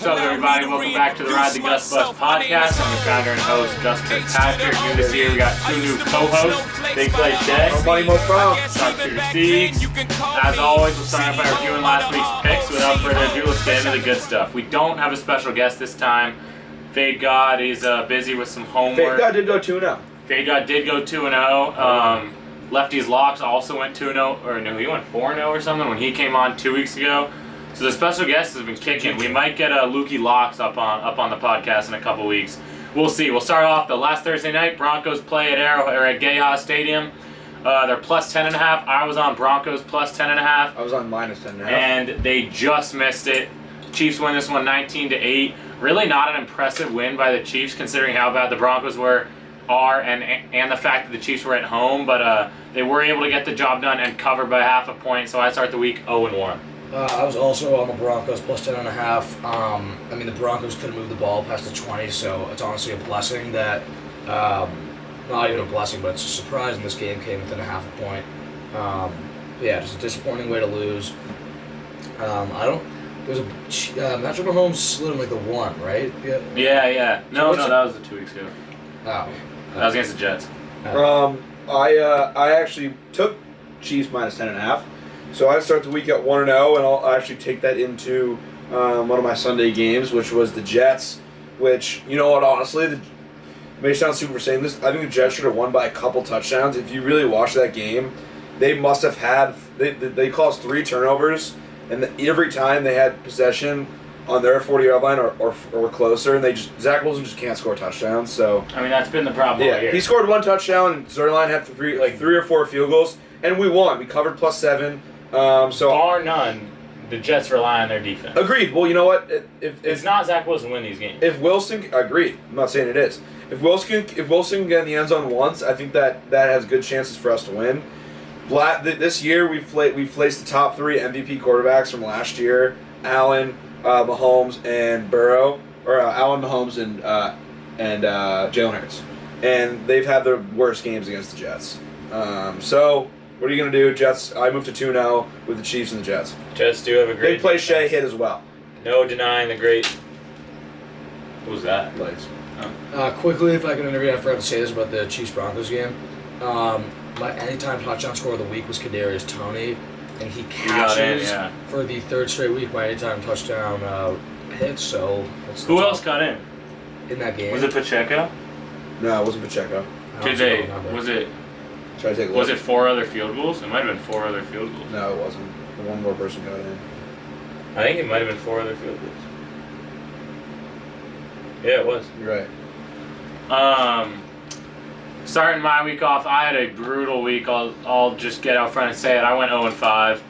What's up, everybody? Welcome back to the Ride the Gus Bus podcast. I'm your founder and host, Gus Kirkpatrick. New this year, we got two new co-hosts, Big Play Shay. Nobody more proud. Talk to your Steeds. As always, we'll start by reviewing last week's picks. Without further ado, let's get into the good stuff. We don't have a special guest this time. Fade God is busy with some homework. Fade God did go 2-0. Fade God did go 2-0. Lefty's Locks also went 2-0, or no, he went 4-0 or something when he came on 2 weeks ago. So the special guest has been kicking. We might get Lukey Locks up on the podcast in a couple weeks. We'll see. We'll start off the last Thursday night. Broncos play at Gayha Stadium. They're plus 10.5. I was on Broncos plus 10.5. I was on minus 10.5. And they just missed it. Chiefs win this one 19-8. Really not an impressive win by the Chiefs considering how bad the Broncos are and the fact that the Chiefs were at home, but they were able to get the job done and cover by half a point. So I start the week 0-1. I was also on the Broncos plus 10.5. I mean, the Broncos couldn't move the ball past the 20, so it's honestly a blessing that, not even a blessing, but it's a surprise in this game came within a half a point. Yeah, just a disappointing way to lose. There's a Patrick Mahomes slid him like the 1, right? Yeah. No, that was 2 weeks ago. Oh. That was against the Jets. I actually took Chiefs minus 10.5. So I start the week at 1-0, and I'll actually take that into one of my Sunday games, which was the Jets. Which, you know what, honestly, it may sound super saying this, I think the Jets should have won by a couple touchdowns. If you really watch that game, they must have had, they caused 3 turnovers, and every time they had possession on their 40-yard line or closer, and Zach Wilson just can't score touchdowns. So I mean, that's been the problem all year. He scored 1 touchdown, and Zerline had 3 or 4 field goals, and we won. We covered plus 7. Bar none, the Jets rely on their defense. Agreed. Well, you know what? If it's not Zach Wilson win these games. If Wilson, agreed. I'm not saying it is. If Wilson can get in the end zone once, I think that has good chances for us to win. This year we've placed the top 3 MVP quarterbacks from last year: Allen, Mahomes, and Burrow, or Allen, Mahomes, and Jalen Hurts, and they've had their worst games against the Jets. So. What are you going to do, Jets? I moved to 2-0 with the Chiefs and the Jets. Jets do have a great Big Play Shay hit as well. No denying the great... What was that? Plays. Quickly, if I can interview, I forgot to say this about the Chiefs-Broncos game. My anytime touchdown score of the week was Kadarius Toney, and he catches for the 3rd straight week my anytime touchdown hits. So who else got in that game? Was it Pacheco? No, it wasn't Pacheco. Was it 4 other field goals? It might have been 4 other field goals. No, it wasn't. One more person got in. I think it might have been 4 other field goals. Yeah, it was. You're right. Starting my week off, I had a brutal week. I'll just get out front and say it. I went 0-5.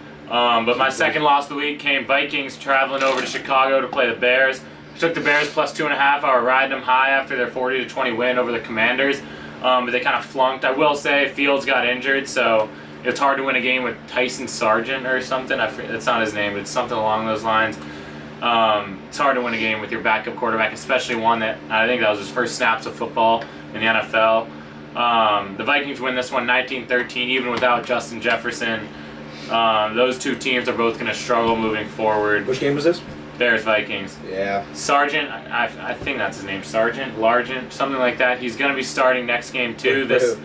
But my second loss of the week came Vikings traveling over to Chicago to play the Bears. Took the Bears plus 2.5. I was riding them high after their 40-20 win over the Commanders. But they kind of flunked. I will say Fields got injured, so it's hard to win a game with Tyson Sargent or something. That's not his name, but it's something along those lines. It's hard to win a game with your backup quarterback, especially one that I think that was his first snaps of football in the NFL. The Vikings win this one 19-13, even without Justin Jefferson. Those two teams are both going to struggle moving forward. Which game was this? Bears-Vikings. Yeah. Sargent, I think that's his name. Sargent, Largent, something like that. He's going to be starting next game too. This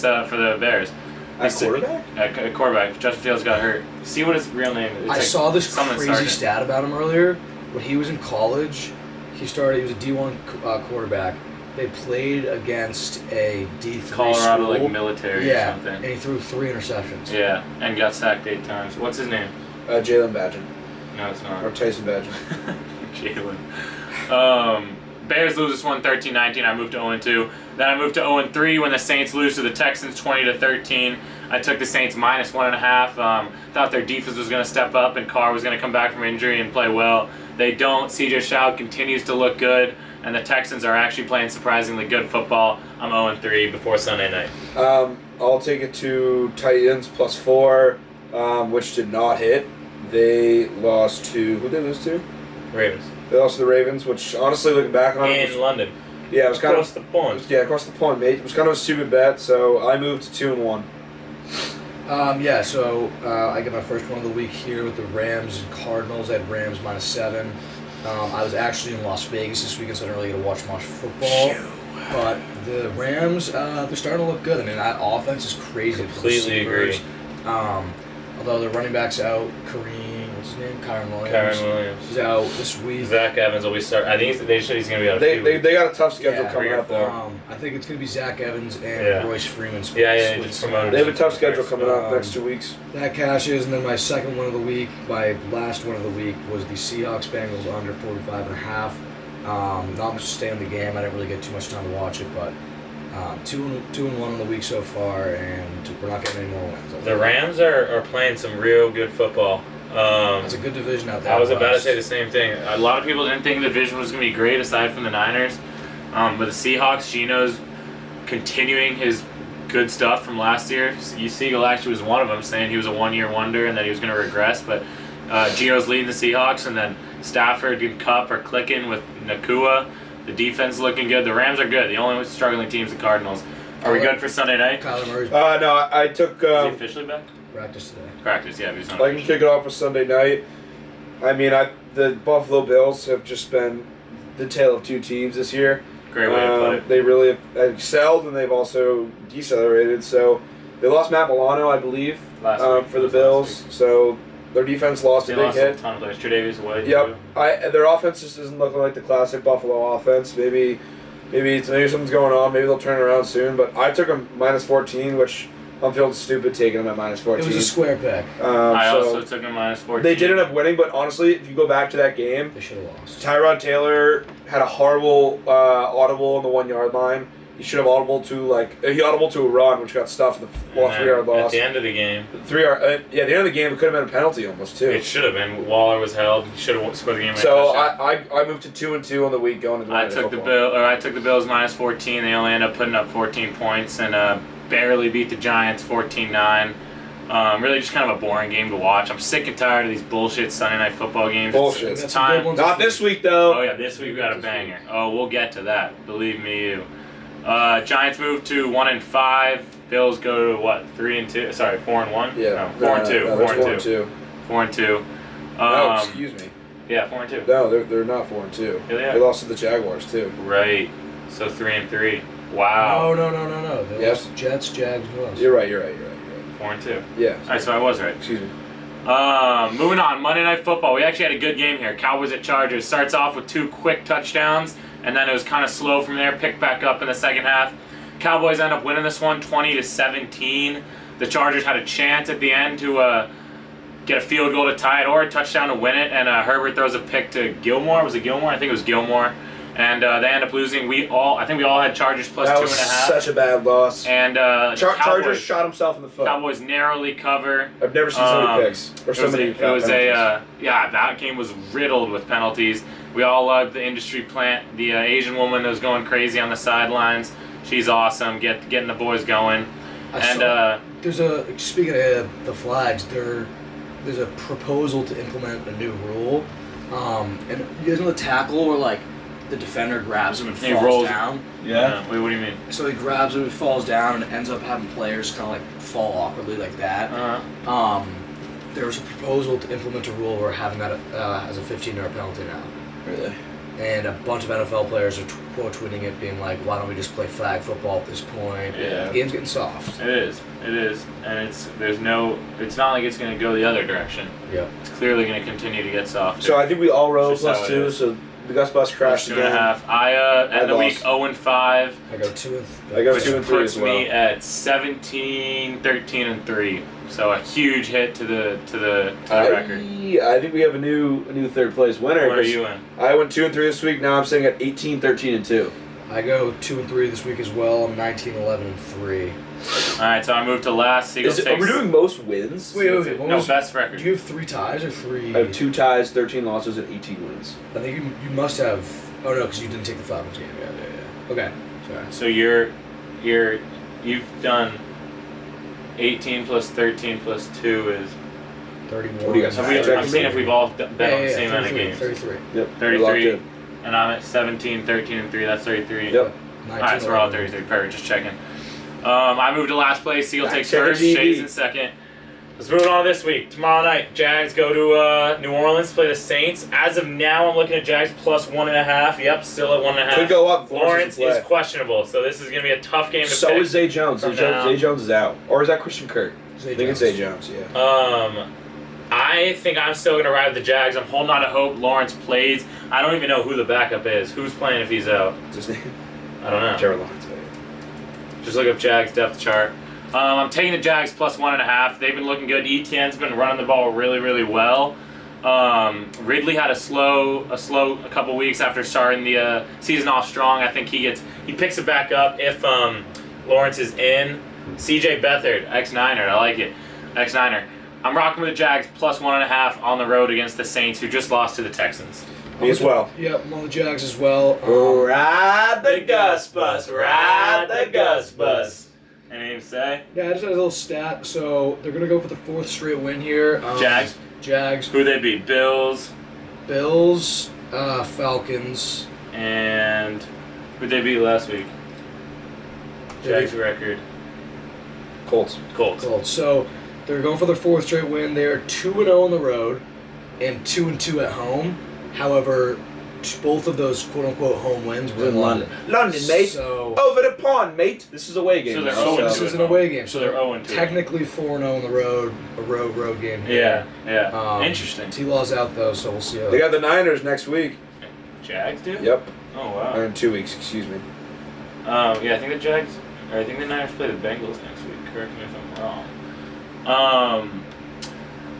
for the Bears. A quarterback. Justin Fields got hurt. See what his real name is. I saw this crazy stat about him earlier. When he was in college, he was a D1 quarterback. They played against a D3 Colorado school. like military or something. And he threw 3 interceptions. Yeah, and got sacked 8 times. What's his name? Jalen Badgett. No, it's not. Or Tyson Badgett. Jalen. Bears lose this one 13-19. I moved to 0-2. Then I moved to 0-3 when the Saints lose to the Texans 20-13. I took the Saints minus 1.5. Thought their defense was going to step up and Carr was going to come back from injury and play well. They don't. CJ Stroud continues to look good, and the Texans are actually playing surprisingly good football. I'm 0-3 before Sunday night. I'll take it to Titans plus 4, which did not hit. They lost to... Who did they lose to? Ravens. They lost to the Ravens, which honestly, looking back on it... In London. Yeah, it was kind across the pond. Across the pond, mate. It was kind of a stupid bet, so I moved to 2-1. So I get my first one of the week here with the Rams and Cardinals. I had Rams minus 7. I was actually in Las Vegas this weekend, so I didn't really get to watch much football. But the Rams, they're starting to look good. I mean, that offense is crazy. Completely agree. Although the running back's out, what's his name? Kyron Williams. Kyron Williams. He's out this week. Zach Evans will be start. I think they said he's going to be out. They got a tough schedule coming Yeah. up though. I think it's going to be Zach Evans and Yeah. Royce Freeman. Yeah, just promoted. They have a tough schedule coming up next 2 weeks. That cashes, and then my second one of the week, my last one of the week, was the Seahawks Bengals under 45.5. Not much to stay in the game. I didn't really get too much time to watch it, but 2-1 on the week so far, and we're not getting any more wins. The Rams are playing some real good football. It's a good division out there. I was out about to west. say the same thing. A lot of people didn't think the division was going to be great aside from the Niners. But the Seahawks, Geno's continuing his good stuff from last year. Siegel actually was one of them, saying he was a one-year wonder and that he was going to regress. But Geno's leading the Seahawks, and then Stafford and Kupp are clicking with Nakua. The defense is looking good. The Rams are good. The only struggling team's the Cardinals. Are we good for Sunday night? Kyler Murray's No, I took. Is he officially back? practice today. Practice, yeah. He's on. I can kick it off for Sunday night. I mean, the Buffalo Bills have just been the tale of two teams this year. Great way to put it. They really have excelled, and they've also decelerated. So they lost Matt Milano, I believe, Last week. for the Bills. So their defense lost They a big lost hit. a ton of players. Tre'Davious White. Yep. too. Their offense just isn't looking like the classic Buffalo offense. Maybe something's going on. Maybe they'll turn it around soon. But I took them minus 14, which I'm feeling stupid taking them at minus 14. It was a square pick. I so also took him minus 14. they did end up winning, but honestly, if you go back to that game, They should have lost. Tyrod Taylor had a horrible audible on the 1 yard line. He should have audible to a run, which got stuffed in the And then 3 yard loss. At the end of the game, 3 yard, at the end of the game, it could have been a penalty almost too. it should have been. Waller was held. He should have scored the game. So touchdown. I moved to 2-2 on the week going into I took the Bills minus 14. They only ended up putting up 14 points and barely beat the Giants 14-9. Really just kind of a boring game to watch. I'm sick and tired of these bullshit Sunday night football games. Bullshit. It's Got some good time. ones. Not this week though. Oh yeah, this week we got a banger. Oh, we'll get to that. Believe me, you. Giants move to 1-5. Bills go to what? 3-2. Sorry, 4-1. Yeah. No, 4-2. No, 4-2. 4-2. 4-2. No, excuse me. Yeah, 4-2. No, they're not 4-2. Yeah, they are. They lost to the Jaguars too. Right. So 3-3. Wow. No. They Yes. lost Jets, Jags, who else? You're right. 4-2. Yeah. All right, so I was right. Excuse me. Moving on, Monday Night Football. We actually had a good game here. Cowboys at Chargers. Starts off with 2 quick touchdowns, and then it was kind of slow from there. Picked back up in the second half. Cowboys end up winning this one, 20-17. The Chargers had a chance at the end to get a field goal to tie it or a touchdown to win it, and Herbert throws a pick to Gilmore. Was it Gilmore? I think it was Gilmore. And they end up losing. I think we all had Chargers plus That 2.5. was such a bad loss. And Chargers Cowboys, shot himself in the foot. Cowboys narrowly cover. I've never seen so many picks or so many. That game was riddled with penalties. We all loved the industry plant, the Asian woman that was going crazy on the sidelines. She's awesome, getting the boys going. Speaking of the flags, there's a proposal to implement a new rule. And you guys know the tackle where like the defender grabs him and He falls rolls. down? Yeah. Wait, what do you mean? So he grabs him and falls down and ends up having players kind of like fall awkwardly like that. There was a proposal to implement a rule where having that as a 15-yard penalty now. Really? And a bunch of NFL players are quote tweeting it, being like, "Why don't we just play flag football at this point?" Yeah. The game's getting soft. It is, and it's not like it's going to go the other direction. Yeah. It's clearly going to continue to get softer. So I think we all rose Just how plus it 2. is. So the Gus Bus crashed Plus 2.5. again. I end the lost. week 0-5. I go 2 and I go Which 2 and 3 puts as well. me at 17, 13, and 3. So a huge hit to the record. I think we have a new third place winner. What are 'cause you in? I went 2 and 3 this week. Now I'm sitting at 18, 13, and 2. I go 2 and 3 this week as well. I'm 19, 11, and 3. All right, so I moved to last. Seagull Are takes. we doing most wins? Wait. What No, was, best record. do you have 3 ties or 3? I have 2 ties, 13 losses, and 18 wins. I think you must have. Oh no, because you didn't take the Falcons game. Yeah. Okay. Sorry. So you've done 18 plus 13 plus 2 is. 31. What do you guys have? I'm seeing if we've all bet on the same amount of 33, games. 33. Yep. 33. And I'm at 17, 13, and 3. That's 33. Yep. 19, Alright, so we're all 11. 33. Perfect, just checking. I moved to last place. Seagull takes Check your first. DB. Shades in second. Let's move on this week. Tomorrow night, Jags go to New Orleans to play the Saints. As of now, I'm looking at Jags plus 1.5. Yep, still at 1.5. Could go up. Lawrence is questionable, so this is going to be a tough game to pick. So is Zay Jones. from Zay now. Jones is out. Or is that Christian Kirk? Zay I think it's Zay Jones, yeah. I think I'm still going to ride with the Jags. I'm holding on to hope Lawrence plays. I don't even know who the backup is. Who's playing if he's out? What's his name? I don't know. Trevor Lawrence. Just look up Jags depth chart. I'm taking the Jags plus 1.5. They've been looking good. Etienne's been running the ball really, really well. Ridley had a couple weeks after starting the season off strong. I think he picks it back up if Lawrence is in. CJ Beathard, ex-Niner. I like it. Ex-Niner. I'm rocking with the Jags plus 1.5 on the road against the Saints, who just lost to the Texans. Me as well. Yep, I'm on the Jags as well. Ride the Gus Bus. Ride the Gus Bus. Anything to say? Yeah, I just had a little stat. So they're gonna go for the 4th straight win here. Jags? Jags. Who they beat? Bills. Bills. Falcons. And who'd they beat last week? Jags record. Colts. Colts. So they're going for their 4th straight win. They're 2-0 on the road and 2-2 at home. However, both of those quote-unquote home wins were in London. London, mate. So Over the pond, mate. This is a away game. So they're now, 0-2. this is an away game. So they're 0-2. Technically 4-0 on the road, a road game here. Yeah. Interesting. T-Law's out though, so we'll see how They got the Niners next week. Jags do? Yep. Oh wow. Or in 2 weeks, excuse me. Yeah, I think the Niners play the Bengals next week. Correct me if I'm wrong.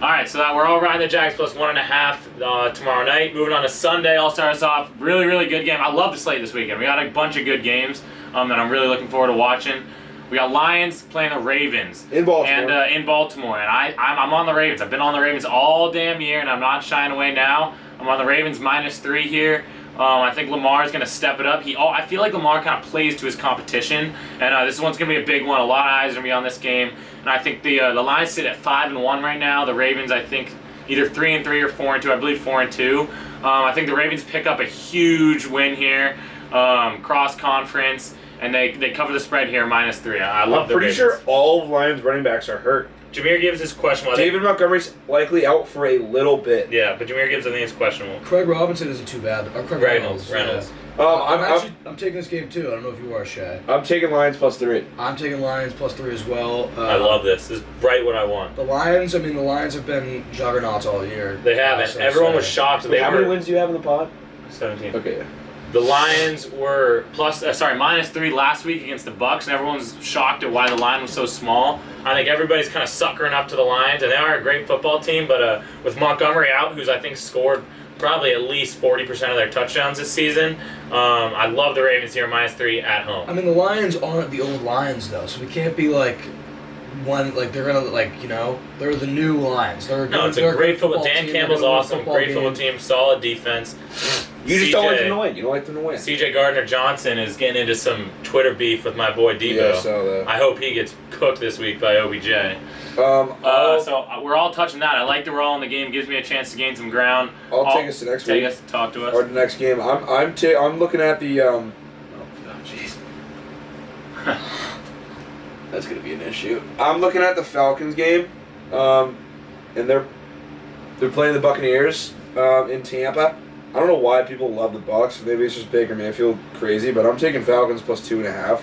All right, so that we're all riding the Jags plus 1.5 tomorrow night. Moving on to Sunday, I'll start us off. Really, really good game. I love the slate this weekend. We got a bunch of good games that I'm really looking forward to watching. We got Lions playing the Ravens In Baltimore. and in Baltimore, and I'm on the Ravens. I've been on the Ravens all damn year, and I'm not shying away now. I'm on the Ravens -3 here. I think Lamar is going to step it up. I feel like Lamar kind of plays to his competition, and this one's going to be a big one. A lot of eyes are going to be on this game, and I think the Lions sit at 5-1 right now. The Ravens, I think, either 3-3 or 4-2. I believe 4-2. I think the Ravens pick up a huge win here, cross conference, and they cover the spread here -3. I love the Ravens. I'm pretty sure all of Lions running backs are hurt. Jameer Gibbs is questionable. David Montgomery's likely out for a little bit. Yeah, but Jameer Gibbs I think is questionable. Craig Robinson isn't too bad. Or Craig Reynolds. Yeah. I'm taking this game too. I don't know if you are, Shay. I'm taking Lions +3. I'm taking Lions +3 as well. I love this. This is right what I want. The Lions have been juggernauts all year. They haven't. So Everyone was shocked. How many wins do you have in the pod? 17. Okay. The Lions were -3 last week against the Bucks, and everyone's shocked at why the line was so small. I think everybody's kind of suckering up to the Lions, and they are a great football team. But with Montgomery out, who's I think scored probably at least 40% of their touchdowns this season, I love the Ravens here -3 at home. I mean, the Lions aren't the old Lions though, so we can't be like they're gonna they're the new Lions. It's a great football. Dan team. Campbell's They're gonna win awesome. Great football team. Solid defense. You just don't like them to win. You don't like them to win. CJ Gardner-Johnson is getting into some Twitter beef with my boy Debo. Yeah, so I hope he gets cooked this week by OBJ. So we're all touching that. I like that we're all in the game. Gives me a chance to gain some ground. I'll take us to next week. Take us to talk to us. Or the next game. I'm looking at the jeez. That's gonna be an issue. I'm looking at the Falcons game, and they're playing the Buccaneers in Tampa. I don't know why people love the Bucs. Maybe it's just Baker Mayfield crazy, but I'm taking Falcons +2.5.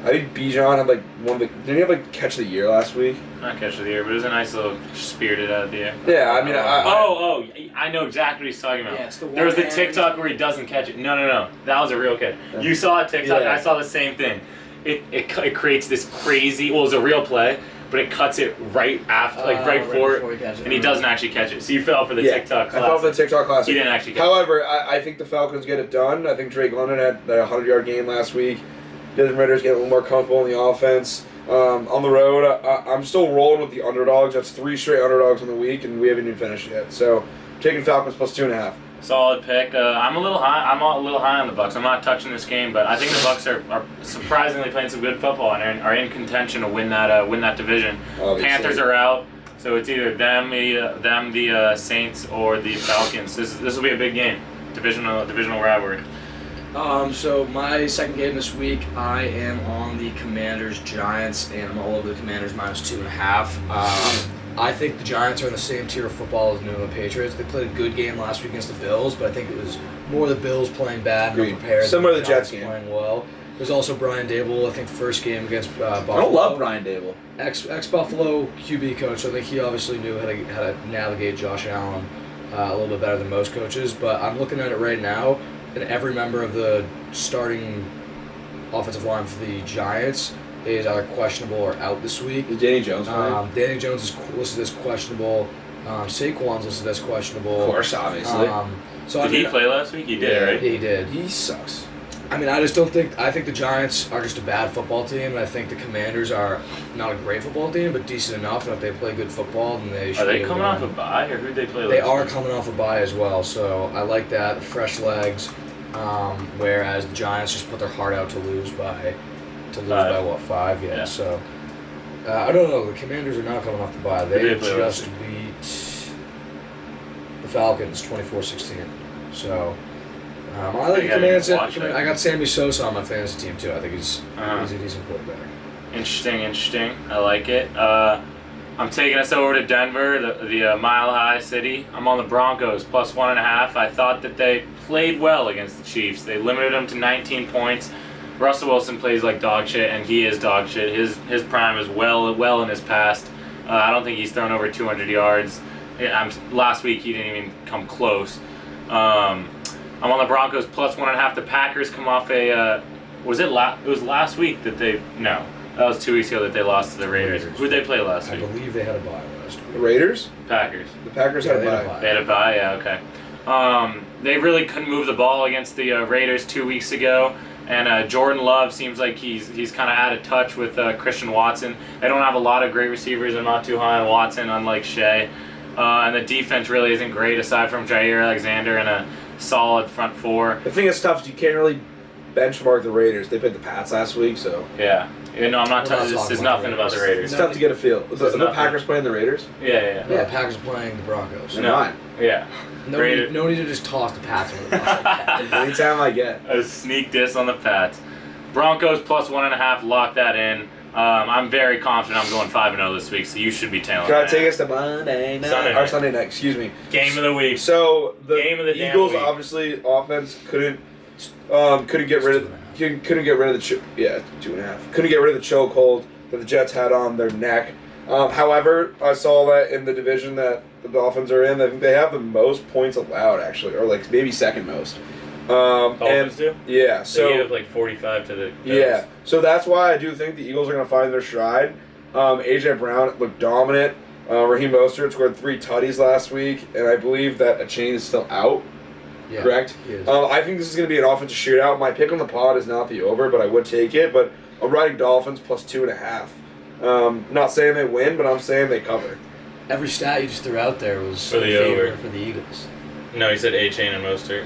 I think Bijan had didn't he have catch of the year last week? Not catch of the year, but it was a nice little spirited out of the air. Yeah, I mean, I know exactly what he's talking about. Yeah, it's the there was the one-hand- TikTok where he doesn't catch it. No. That was a real catch. You saw a TikTok. Yeah. I saw the same thing. It creates this crazy. Well, it was a real play, but it cuts it right after, right before he catches it. and he doesn't actually catch it. So you fell for the TikTok class. I fell for the TikTok class. He didn't actually catch However, I think the Falcons get it done. I think Drake London had that 100-yard game last week. Desmond Ritter's getting a little more comfortable in the offense. On the road, I'm still rolling with the underdogs. That's 3 straight underdogs in the week, and we haven't even finished yet. So, I'm taking Falcons +2.5. Solid pick. I'm a little high. I'm a little high on the Bucs. I'm not touching this game, but I think the Bucs are surprisingly playing some good football and are in contention to win that division. Obviously. Panthers are out, so it's either the Saints, or the Falcons. This will be a big game. Divisional rivalry. So my second game this week, I am on the Commanders Giants, and I'm all over the Commanders -2.5. I think the Giants are in the same tier of football as the New England Patriots. They played a good game last week against the Bills, but I think it was more the Bills playing bad and Agreed. unprepared. Similar to than the Jets game. Playing well. There's also Brian Dable, I think, first game against Buffalo. I don't love Brian Dable. Ex-Buffalo QB coach, so I think he obviously knew how to navigate Josh Allen a little bit better than most coaches. But I'm looking at it right now, and every member of the starting offensive line for the Giants is either questionable or out this week. Is Danny Jones playing? Danny Jones is listed as questionable. Saquon's listed as questionable. Of course, obviously. Did he play last week? He did, right? He did. He sucks. I mean, I just don't think. I think the Giants are just a bad football team, and I think the Commanders are not a great football team, but decent enough. And if they play good football, then they should. Are they be able coming to off a win. bye, or who'd they play last They are week? coming off a bye as well, so I like that. Fresh legs. Whereas the Giants just put their heart out to lose by 5? Yeah. Yeah. So I don't know. The Commanders are not coming off the bye. Who They did they play last just beat the Falcons 24-16. So. I like You the gotta Commanders. watch it. I got Sammy Sosa on my fantasy team too. I think he's Uh-huh. a decent quarterback. Interesting. I like it. I'm taking us over to Denver, the Mile High City. I'm on the Broncos plus 1.5. I thought that they played well against the Chiefs. They limited them to 19 points. Russell Wilson plays like dog shit, and he is dog shit. His prime is well in his past. I don't think he's thrown over 200 yards. Last week he didn't even come close. I'm on the Broncos plus 1.5. The Packers come off a. It was last week that they. No, that was 2 weeks ago that they lost to the Raiders. Who'd they play last I week? believe they had a bye last week. The Raiders? Packers. The Packers Yeah, had a they had a bye. bye. They had a bye. Yeah, okay. They really couldn't move the ball against the Raiders 2 weeks ago. And Jordan Love seems like he's kind of out of touch with Christian Watson. They don't have a lot of great receivers. I'm not too high on Watson, unlike Shea. And the defense really isn't great aside from Jair Alexander and a solid front four. The thing that's tough is you can't really benchmark the Raiders. They played the Pats last week, so Yeah. No, I'm not We're not touching this. talking Is about nothing the about the Raiders. Raiders. it's tough to get a feel. The nothing. Packers playing the Raiders? Yeah. Yeah, the Packers are playing the Broncos. They're No. not. Yeah. Raiders. No need to just toss the Pats under the bus like that. Anytime I get. A sneak diss on the Pats. Broncos plus 1.5. Lock that in. I'm very confident I'm going 5-0 this week, so you should be tailing. Can I that. take us to Monday night? Sunday Or night. Sunday night, excuse me. Game of the week. So the Game of the damn Eagles week. obviously offense couldn't get rid of couldn't get rid of the 2.5. Couldn't get rid of the chokehold that the Jets had on their neck. However, I saw that in the division that the Dolphins are in, I think they have the most points allowed actually, or like maybe second most. Dolphins do? Yeah, so They gave up like 45 to the Bills. yeah, so that's why I do think the Eagles are going to find their stride. AJ Brown looked dominant. Raheem Mostert scored 3 tutties last week, and I believe that a chain is still out. Yeah, Correct. he is. I think this is going to be an offensive shootout. My pick on the pod is not the over, but I would take it. But I'm riding Dolphins plus 2.5. Not saying they win, but I'm saying they cover. Every stat you just threw out there was For the in favor over. for the Eagles. No, he said A-Chain and Mostert.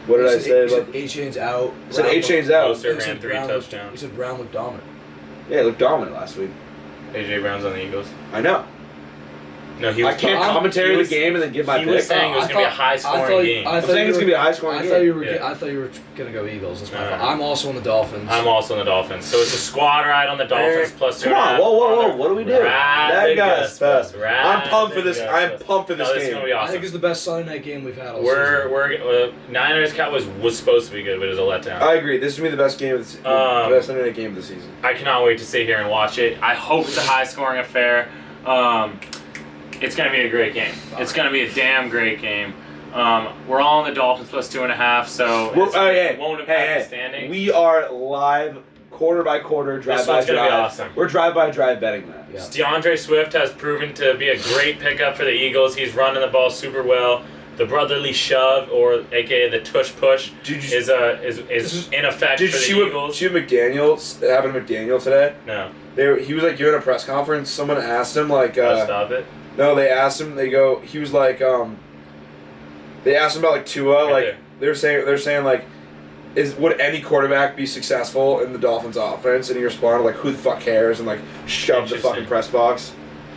What did I say? You said About, A-Chain's out. I said Brown A-Chain's looked- out. Mostert you ran said 3 Brown looked- touchdowns. You said Brown looked dominant. yeah, it looked dominant last week. AJ Brown's on the Eagles. I know. No, he I was can't talking- commentary he the was- game and then give my he pick. was saying it was I going to be a thought- high-scoring game. I'm saying it's going to be a high-scoring I game. thought you were. Yeah. I thought you were gonna go Eagles. That's my No. fault. I'm also on the Dolphins. I'm also on the Dolphins. So it's a squad ride on the Dolphins plus 2.5. Come on, whoa! What do we do? That guy's fast. I'm pumped for this. I'm pumped for this No, this is game. going to be I awesome. think it's the best Sunday night game we've had all season. We're Niners Cowboys was supposed to be good, but it was a letdown. I agree. This is going to be the best game of the best Sunday night game of the season. I cannot wait to sit here and watch it. I hope it's a high-scoring affair. It's going to be a great game. It's going to be a damn great game. We're all on the Dolphins plus 2.5, so it won't impact the standings. We are live quarter by quarter, drive This by one's gonna be drive. awesome. We're drive by drive betting that. Yeah. DeAndre Swift has proven to be a great pickup for the Eagles. He's running the ball super well. The brotherly shove, or AKA the tush push, Did you is in effect Did for you the see what Eagles. McDaniel happened to McDaniel today? No, He was like giving a press conference. Someone asked him like, stop it. no, they asked him. He was like, they asked him about like Tua. Right Like they're saying like, would any quarterback be successful in the Dolphins offense? And he responded like, who the fuck cares? And like shoved the Interesting. fucking press box.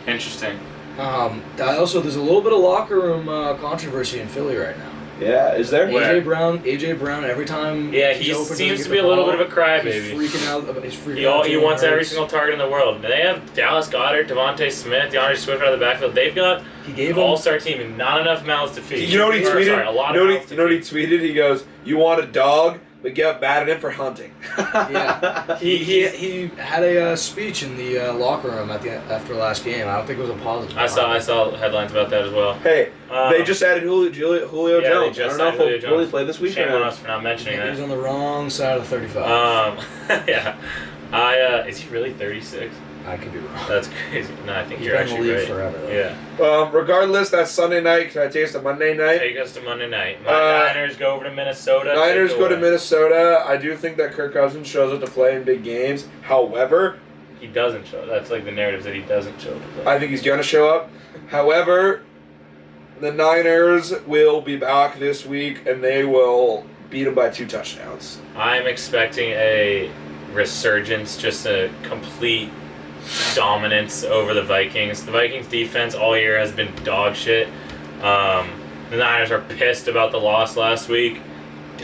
Interesting. There's a little bit of locker room controversy in Philly right now. Yeah, is there? Where? AJ Brown. Every time. Yeah, he's he open, seems doesn't to get be a the little ball. bit of a crybaby. He's freaking out. He's freaking out. He Jalen wants every Hurts. single target in the world. They have Dallas Goedert, Devontae Smith, DeAndre Swift out of the backfield. They've got He gave an him. all-star team and not enough mouths to feed. You know what he Or, tweeted? Sorry, a lot you know of what mouths he, you know what he to tweeted? He goes, "You want a dog, but get bad at him for hunting." Yeah. He had a speech in the locker room after the last game. I don't think it was a positive. feed. I saw headlines about that as well. Hey, they just added Julio yeah, they Jones. just I don't know signed if Julio he'll really Jones. play this week. Shame or on not. us for not mentioning He's that. on the wrong side of the 35. Yeah. Is he really 36? I could be wrong. That's crazy. No, I think He's you're been in the actually league right. forever. Though. Yeah. Regardless, that's Sunday night. Can I taste a Monday night? Take us to Monday night. My Uh, Niners go over to Minnesota. Niners Take go to away. Minnesota. I do think that Kirk Cousins shows up to play in big games. However, He doesn't show. That's like the narrative that he doesn't show. I think he's going to show up. However, the Niners will be back this week, and they will beat him by 2 touchdowns. I'm expecting a resurgence, just a complete dominance over the Vikings. The Vikings defense all year has been dog shit. The Niners are pissed about the loss last week.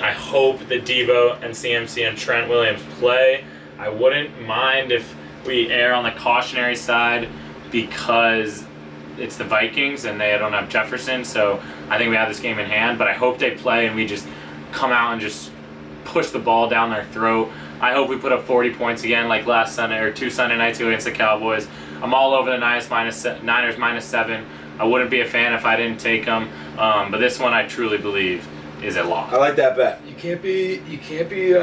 I hope that Debo and CMC and Trent Williams play. I wouldn't mind if we err on the cautionary side because it's the Vikings and they don't have Jefferson, so I think we have this game in hand, but I hope they play and we just come out and just push the ball down their throat. I hope we put up 40 points again like last Sunday or 2 Sunday nights ago against the Cowboys. I'm all over the Niners -7. I wouldn't be a fan if I didn't take them, but this one I truly believe is a lock. I like that bet. You can't be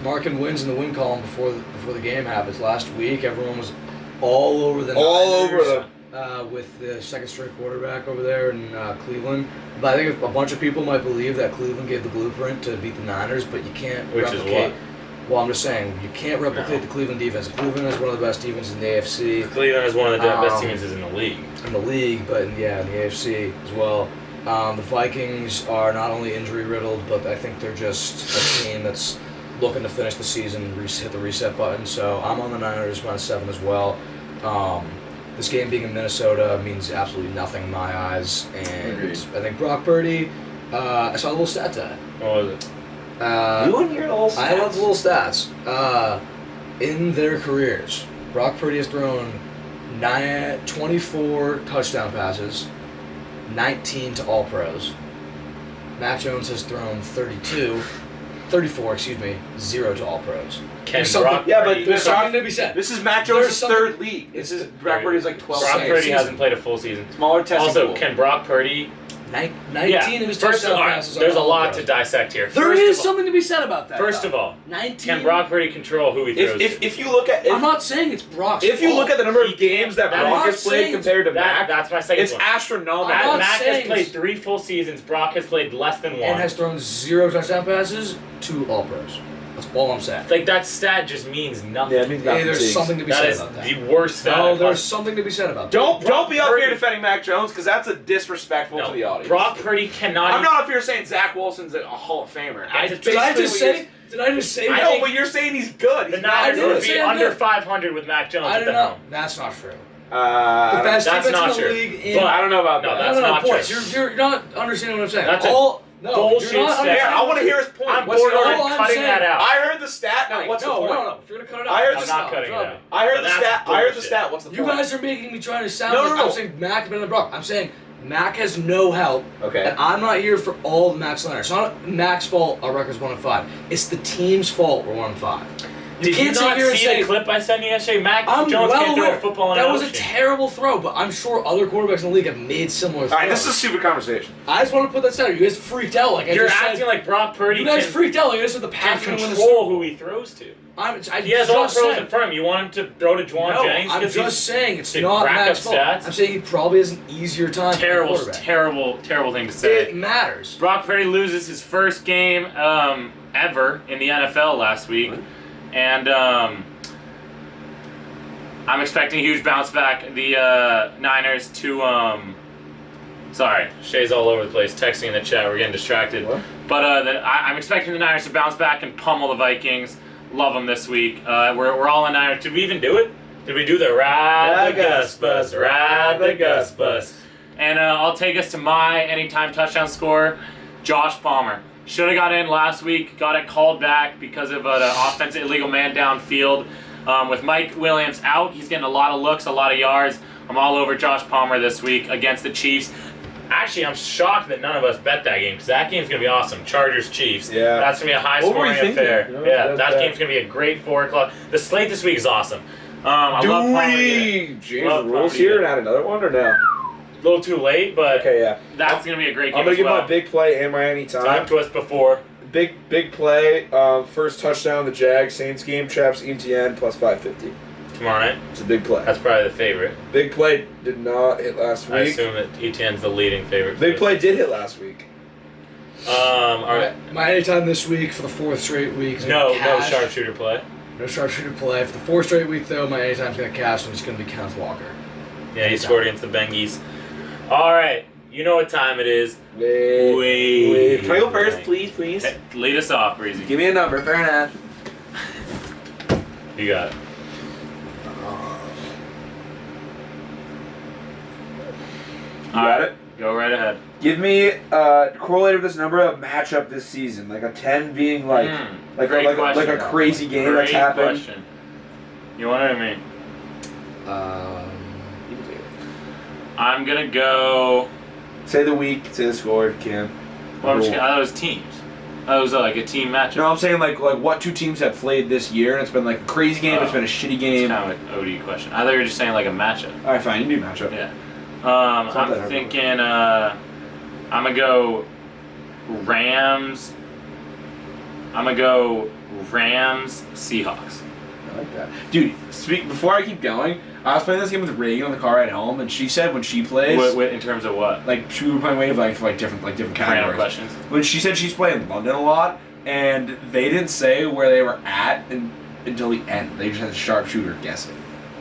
marking wins in the win column before the game happens. Last week, everyone was all over the All Niners, over with the second string quarterback over there in Cleveland. But I think a bunch of people might believe that Cleveland gave the blueprint to beat the Niners, but you can't Which is replicate. what? Well, I'm just saying you can't replicate No. the Cleveland defense. Cleveland is one of the best defenses in the AFC. Cleveland is one of the best Um, defenses in the league. In the league, but in the AFC as well. The Vikings are not only injury riddled, but I think they're just a team that's looking to finish the season, hit the reset button. So I'm on the Niners -7 as well. This game being in Minnesota means absolutely nothing in my eyes, and Agreed. I think Brock Purdy. I saw a little stat to that. What was it? and your little I have the little stats. In their careers, Brock Purdy has thrown 24 touchdown passes, 19 to all pros. Mac Jones has thrown 34, 0 to all pros. Can There's something- Brock Yeah, but Purdy, There's Brock- something to be said. This is Mac There's Jones' something- third league. This is Brock Purdy's like 12. Brock Same Purdy season. hasn't played a full season. Smaller testing Also, pool. can Brock Purdy? 19 of his First of touchdown all, passes. there's are a all lot pros. to dissect here. There First is of all- something to be said about that. First though. of all, 19. can Brock Purdy control who he throws? If you look at I'm not saying it's Brock's if you fault. look at the number He of games that can't- I'm Brock not has played saying compared to that, Mac, that's my second it's one. astronomical. I'm not Mac has saying played it's- 3 full seasons. Brock has played less than 1. and has thrown 0 touchdown passes to all pros. That's all I'm saying. Like that stat just means nothing. Yeah, it means Hey, nothing. there's something to be That said is about that. the worst stat. No, I've there's heard. something to be said about that. Don't Brock be up Purdy- here defending Mac Jones because that's a disrespectful to the audience. Brock Purdy cannot. I'm not up here saying Zach Wilson's a Hall of Famer. That's Did I basically just what you're- say? Did I just say I that? know, but you're saying he's good. The He's Niners didn't would say be I'm under good. 500 with Mac Jones I at don't the know. helm. That's not true. The not. best that's defense not in the true. league. In, But I don't know about No, that. that's no, not points. true. You're not understanding what I'm saying. That's a no, bullshit you're not stat. Here, I understanding. want to hear his point. I'm What's the borderline all I'm cutting saying? that out. I heard the stat. Now, what's the point? No. If you're gonna cut it out, I heard I'm the not stat. cutting it out. I heard But the that's stat. I heard the bullshit. stat. What's the You point? guys are making me trying to sound No, like no. I'm saying Mac better than Brock. I'm saying Mac has no help. Okay. And I'm not here for all the Mac's Leonard. It's not Mac's fault our record's 1-5. It's the team's fault we're 1-5. Did you can't sit not here and see say the clip I sent you yesterday? Mac I'm Jones well can't throw aware. a football in That an was a ocean. terrible throw, but I'm sure other quarterbacks in the league have made similar throws. All right, this is a stupid conversation. I just want to put that out. You guys freaked out like I You're just acting said. like Brock Purdy You guys can, freaked out like I said the can Pats are going to win the control Super Bowl. who he throws to. I He has all just pros said- in front of him. You want him to throw to Juwan No, Jennings? I'm 'cause he's just saying it's to not rack Mac's up fault. stats? I'm saying he probably has an easier time. playing terrible, quarterback. terrible thing to say. It matters. Brock Purdy loses his first game ever in the NFL last week, and I'm expecting a huge bounce back. The Niners to sorry, Shay's all over the place texting in the chat. We're getting distracted. What? But I'm expecting the Niners to bounce back and pummel the Vikings. Love them this week. We're all in Niners. Did we even do it? Did we do the ride the Gus Bus? Ride the Gus Bus. And I'll take us to my anytime touchdown score. Josh Palmer. Should have got in last week. Got it called back because of an offensive illegal man downfield. With Mike Williams out, he's getting a lot of looks, a lot of yards. I'm all over Josh Palmer this week against the Chiefs. Actually, I'm shocked that none of us bet that game because that game's going to be awesome. Chargers-Chiefs. Yeah. That's going to be a high-scoring What were you affair. thinking? Yeah, No, that that's game's going to be a great 4 o'clock. The slate this week is awesome. I love Palmer. Change Love the rules Palmer here to and add another one or no? A little too late, but Okay, yeah. that's going to be a great game I'm gonna as give well. my big play and my anytime. Time to us before. Big play. First touchdown of the Jags Saints game. Travis Etienne plus 550. Tomorrow night. It's a big play. That's probably the favorite. Big play did not hit last I week. assume that Etienne's the leading favorite. Big play did hit last week. All right. My anytime this week for the 4th straight week. Is No gonna cash. sharpshooter play. No sharpshooter play. For the 4th straight week, though, my anytime's going to cash, and it's going to be Kenneth Walker. Yeah, he scored against the Bengies. All right, you know what time it is. Wait. Can I go first, please, please? Hey, lead us off, Breezy. Give me a number, fair enough. You got it. You got it? Go right ahead. Give me correlated with this number a matchup this season, like a 10 being like Great like question. a crazy game Great that's happened. question. You want it or me? You can take it. I'm gonna go. Say the week, say the score if you can. Well, I thought it was teams. That was like a team matchup. No, I'm saying like what two teams have played this year, and it's been like a crazy game. It's been a shitty It's game. kind of an OD question. I thought you were just saying like a matchup. All right, fine. You do matchup. Yeah. not that I'm hard. thinking. I'm gonna go Rams. I'm gonna go Rams Seahawks. I like that, dude. Before I keep going, I was playing this game with Reagan on the car ride home, and she said when she plays, In terms of what? like we were playing Wave for different Random categories. questions. When she said she's playing London a lot, and they didn't say where they were at until the end. They just had a sharpshooter guessing,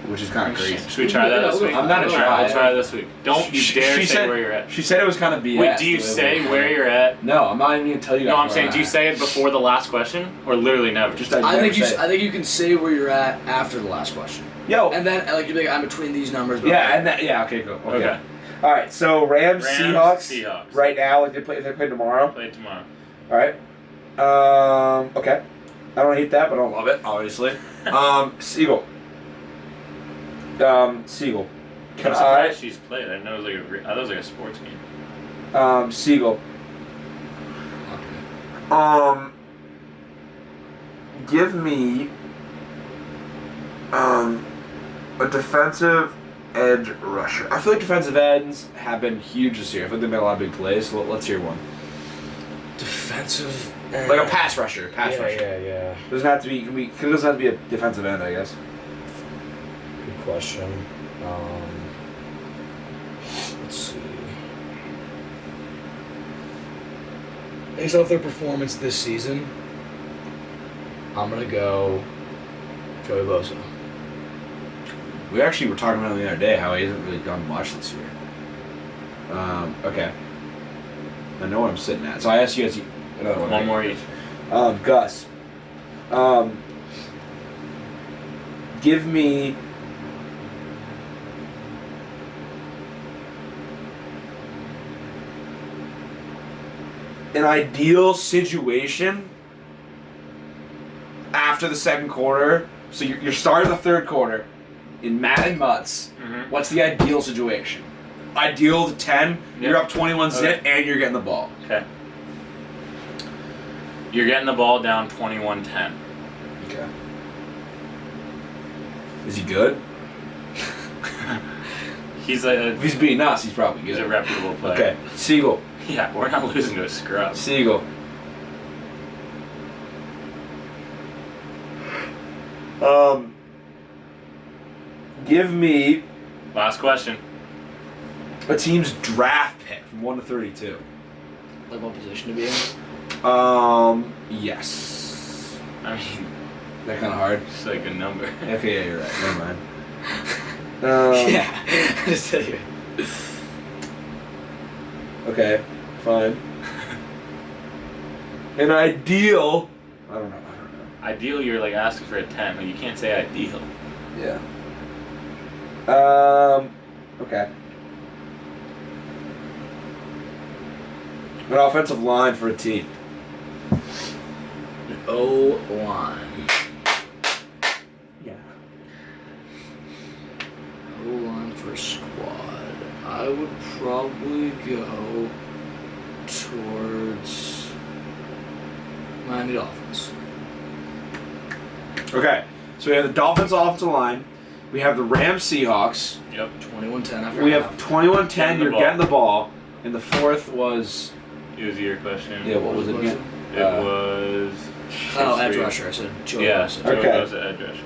which is kind of crazy. Should we try that this week? I'm not All sure. right, we'll try it this week. Don't you She- dare she say said- where you're at. She said it was kind of BS. Wait, do you the way say we- where you're at? No, I'm not even gonna tell you guys. No, I'm where saying, do you at. say it before the last question, or literally never? Just I never think you. say it. I think you can say where you're at after the last question, Yo. and then like you're like I'm between these numbers. But Yeah, and that. Yeah. Okay. Cool. Okay. Okay. All right. So Rams, Seahawks. Seahawks. Right now, if they play tomorrow. Play tomorrow. All right. Okay. I don't hate that, but I don't love it. Obviously. Siegel. Siegel. I'm surprised she's played. I didn't know it was like I thought it was like a sports game. Siegel. Give me a defensive edge rusher. I feel like defensive ends have been huge this year. I feel like they've made a lot of big plays. So let's hear one. defensive. Like a pass rusher. Pass rusher. Yeah. Doesn't have to be. It doesn't have to be a defensive end, I guess. Good question. Let's see. Based off their performance this season, I'm gonna go Joey Bosa. We actually were talking about him the other day how he hasn't really done much this year. Okay. I know what I'm sitting at. So I asked you guys another one. One right? more each. Gus. Give me. An ideal situation after the second quarter. So you're starting the third quarter in Madden Mutts. Mhm. What's the ideal situation? Ideal to 10, you're Yep. up 21-zip, and you're getting the ball. Okay. You're getting the ball down 21-10. Okay. Is he good? He's a If he's beating us, he's probably he's good. a reputable player. Okay. Siegel. Yeah, we're not losing to a scrub. Siegel. Give me Last question. a team's draft pick from 1 to 32. Like what position to be in? Yes. I mean, That kind of hard. it's like a number. Okay, yeah, you're right. Never mind. Yeah. I just tell you. Okay, fine. An ideal. I don't know. Ideal, you're like asking for a 10. Like, you can't say ideal. Yeah. Okay. An offensive line for a team. O-line. Yeah. O-line for squad. I would probably go towards Miami Dolphins. Okay, so we have the Dolphins offensive line. We have the Rams Seahawks. Yep. 21-10 after We half. have 21-10. Getting the You're ball. getting the ball. And the fourth was. It was your question. Yeah, what was it again? It was. Oh, edge rusher. I said Joe Yeah, Wilson. Joe Okay. goes to edge rusher.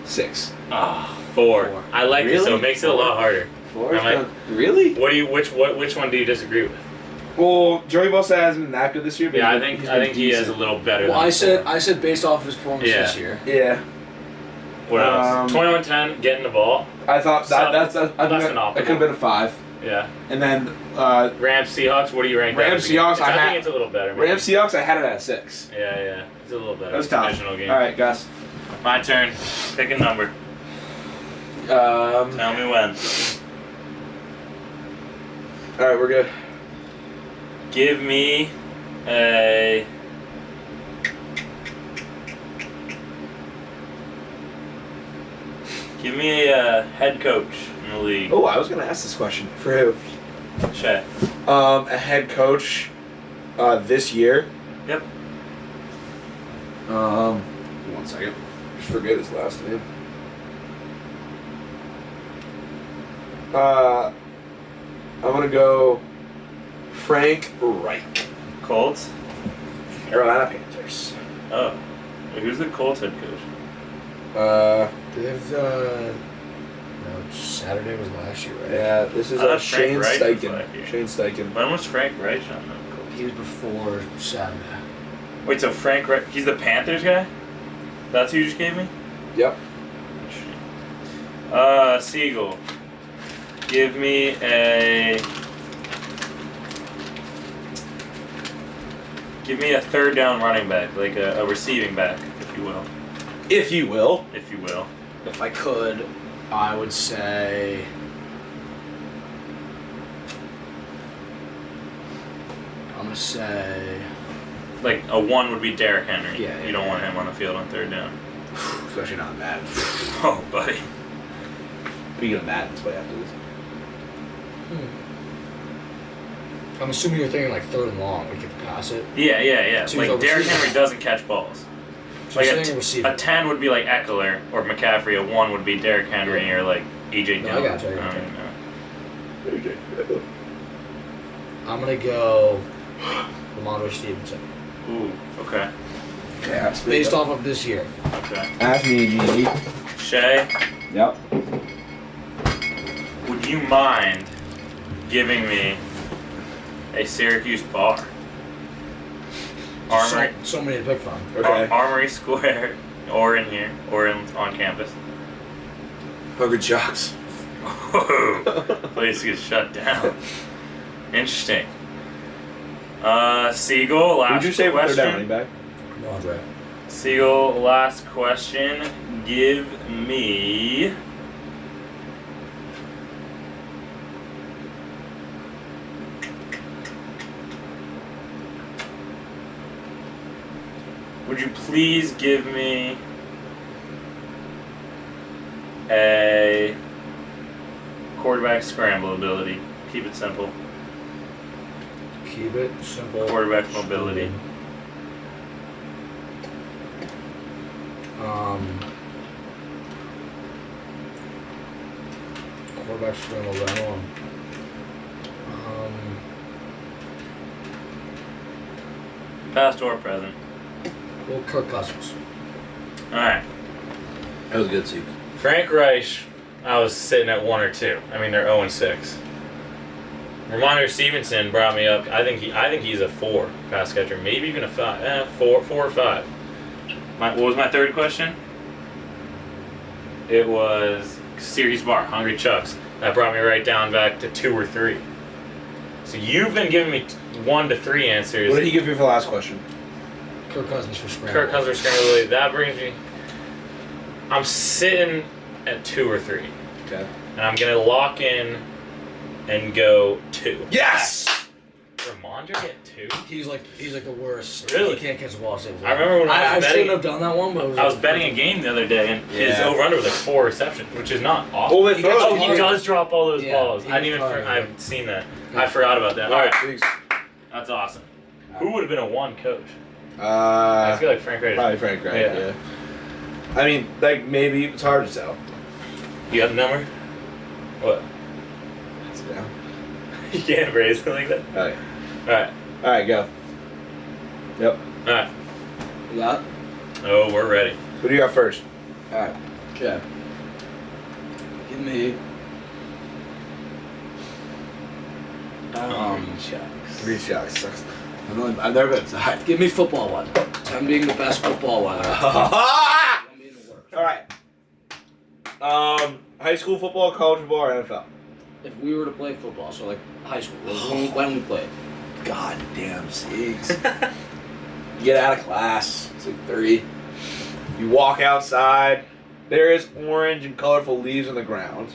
6. Ah, 4. Four. I like this, so Really? it makes it a lot harder. 4? Am I- Really? What do you? Which one do you disagree with? Well, Joey Bosa hasn't been that good this year. But Yeah, I he's think been he is a decent. little better. Well, than I said based off of his performance Yeah. this year. Yeah, What else? 21-10, getting the ball. I thought So, that's I less think than that could optimal. have been a 5. Yeah. And then Rams Seahawks. What do you rank? that Rams as? Seahawks, I I had- think it's a little better. maybe. Rams Seahawks, I had it at 6. Yeah. It's a little better. That was It's a tough. divisional game. All right, Gus. My turn. Pick a number. All Tell me when. right, we're good. Give me a. Give me a head coach in the league. Oh, I was gonna ask this question for who? Shay. A head coach this year. Yep. 1 second. Just forget his last name. I'm gonna go Frank Reich, Colts. Carolina Panthers. Oh. Who's the Colts head coach? They've no, Saturday was last year, right? Yeah, this is I thought Shane Frank Reich was Steichen. last year. Shane Steichen. When was Frank Reich on the Colts? He was before Saturday. Wait, so Frank Reich, he's the Panthers guy? That's who you just gave me? Yep. Siegel. Give me a. Give me a third down running back, like a receiving back, if you will. If you will. If you will. If I could, I would say. I'm gonna say. Like a 1 would be Derrick Henry. Yeah, You don't yeah. want him on the field on third down. Especially not Madden. Oh, buddy. Speaking of Madden, that's what after this. I'm assuming you're thinking like third and long. We could pass it. Yeah. So he's Like a Derrick receiver. Henry doesn't catch balls. So Like you're a, saying a receiver. a 10 would be like Eckler or McCaffrey. A 1 would be Derrick Henry or like AJ No, I Dillon. gotcha, I gotcha. don't know. I'm gonna go Ramondre Stevenson. Ooh, okay. Yeah, Based off of this year. Okay. Ask me, G. Shay, Yep. would you mind giving me a Syracuse bar? Armory, So many to pick from. Okay. Armory Square, or in here, or on campus. Hungry Jocks. Whoa, place gets shut down. Interesting. Siegel, last Would you say they're question. down running back? Ramondre. Siegel, last question. Give me. Would you please give me a quarterback scramble ability? Keep it simple. Keep it simple. Quarterback mobility. Quarterback scramble that one. Past or present. Well, Kirk Cousins. Alright. That was a good season. Frank Reich, I was sitting at 1 or 2. I mean, they're 0-6. Ramondre Stevenson brought me up. I think he's a 4 pass catcher, maybe even a 5. 4 or 5. What was my third question? It was Series Bar, Hungry Chucks. That brought me right down back to 2 or 3. So you've been giving me 1 to 3 answers. What did he give you for the last question? Kirk Cousins for scramble. Kirk Cousins scramble. That brings me. I'm sitting at 2 or 3. Okay. And I'm gonna lock in and go 2. Yes! Ramondre get 2? He's like the worst. Really? He can't catch the ball. I remember when I I was shouldn't betting. have done that one, but it was I was betting a game the other day, and his Yeah. over/under was like 4 receptions, which is not awful. Well, they He throw gets it Oh, he hard. does drop all those Yeah, balls. he I didn't gets even. hard. I haven't seen that. Yeah. I forgot about that. All right, Jeez. that's awesome. Who would have been a 1 coach? I Uh, feel like Frank Reich. probably Frank Wright, Yeah. yeah. I mean, like, maybe it's hard to tell. You got the number? What? Sit down. You can't raise it like that. Okay. All right, All right, go. Yep. all right. You got? Oh, we're ready. Who do you got first? All right, Chad. Give me. Shucks. 3 shots. I've never been inside. Give me football one. 10 being the best football one. All 1 being the worst. right. High school football, college football, or NFL? If we were to play football, so like high school, when we played. God damn sakes. You get out of class. It's like 3. You walk outside. There is orange and colorful leaves on the ground.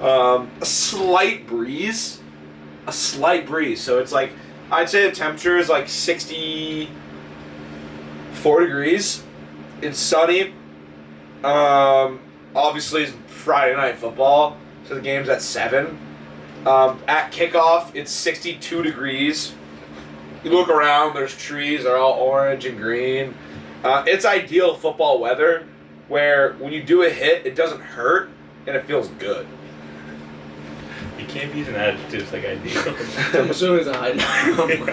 A slight breeze. A slight breeze. So it's like, I'd say the temperature is like 64 degrees. It's sunny. Obviously, it's Friday night football, so the game's at 7. At kickoff, it's 62 degrees. You look around, there's trees, they're all orange and green. It's ideal football weather where when you do a hit, it doesn't hurt and it feels good. You can't be using adjectives like ideal. I'm assuming it's a high number. You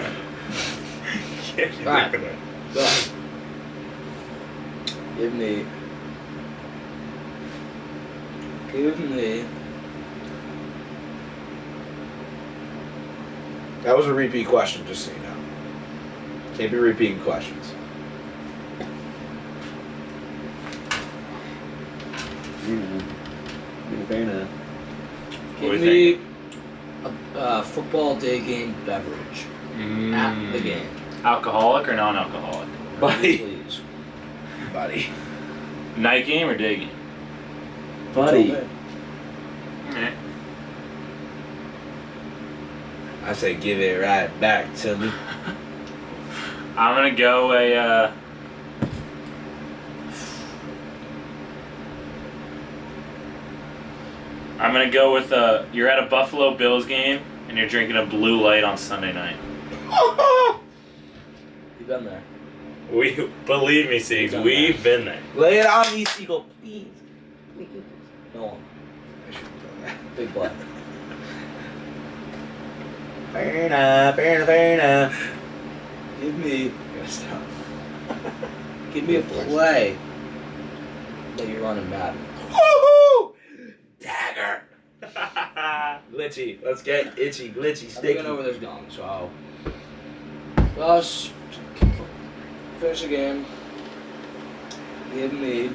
can't be Alright. doing that. Go ahead. Give me. That was a repeat question, just so you know. Can't be repeating questions. What do Give you me a football day game beverage at the game. Alcoholic or non-alcoholic? Buddy. Please. Buddy. Night game or day game? Buddy. Alright. I say give it right back to me. I'm gonna go I'm gonna go with you're at a Buffalo Bills game and you're drinking a blue light on Sunday night. You've been there. We believe me, Siegs, Done we've been there. Lay it on me, Seagull, please. No one. Big black. Give me. Give me a play that you run in Madden. Woohoo! Dagger. Glitchy. Let's get itchy, glitchy, I think sticky. I know where this is going, so let's finish the game. Give me.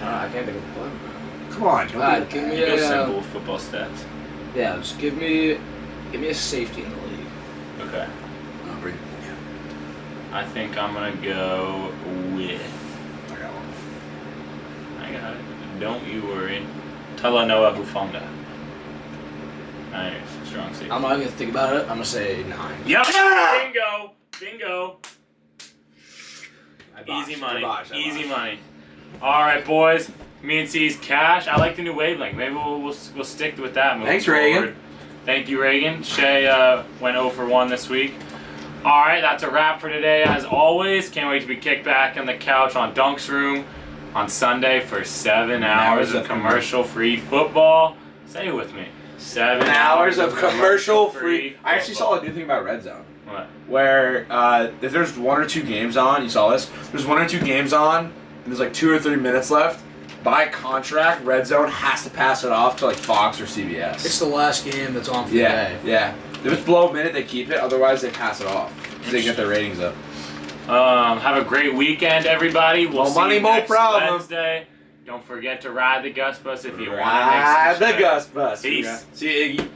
I can't think of a play. Come on, don't Alright, be give me You go a. simple football stats. Yeah, just give me a safety in the league. Okay. bring I think I'm gonna go with. I got one. I got it. Don't you worry. Talanoa Hufanga. Nice. Strong safety. I'm not even gonna think about it. I'm gonna say 9. Yep. Yeah! Bingo. Bingo. I botched, Easy I money. botched, I Easy botched. money. All right, boys. Me and C's cash. I like the new wavelength. Maybe we'll stick with that moving Thanks, forward. Reagan. Thank you, Reagan. Shay went 0 for 1 this week. All right, that's a wrap for today. As always, can't wait to be kicked back on the couch on Dunk's Room on Sunday for 7 hours of commercial-free football. Say it with me. 7 hours of commercial-free. I actually saw football. a new thing about Red Zone. What? Where if there's 1 or 2 games on, you saw this. There's 1 or 2 games on, and there's like 2 or 3 minutes left. By contract, Red Zone has to pass it off to like Fox or CBS. It's the last game that's on for the yeah, day. yeah. If it's below a minute, they keep it. Otherwise, they pass it off. So they get their ratings up. Have a great weekend, everybody. We'll More see money, you more next problem. Wednesday. Don't forget to ride the Gus Bus if you want to make Ride some the Gus Bus. Peace. See you, Iggy.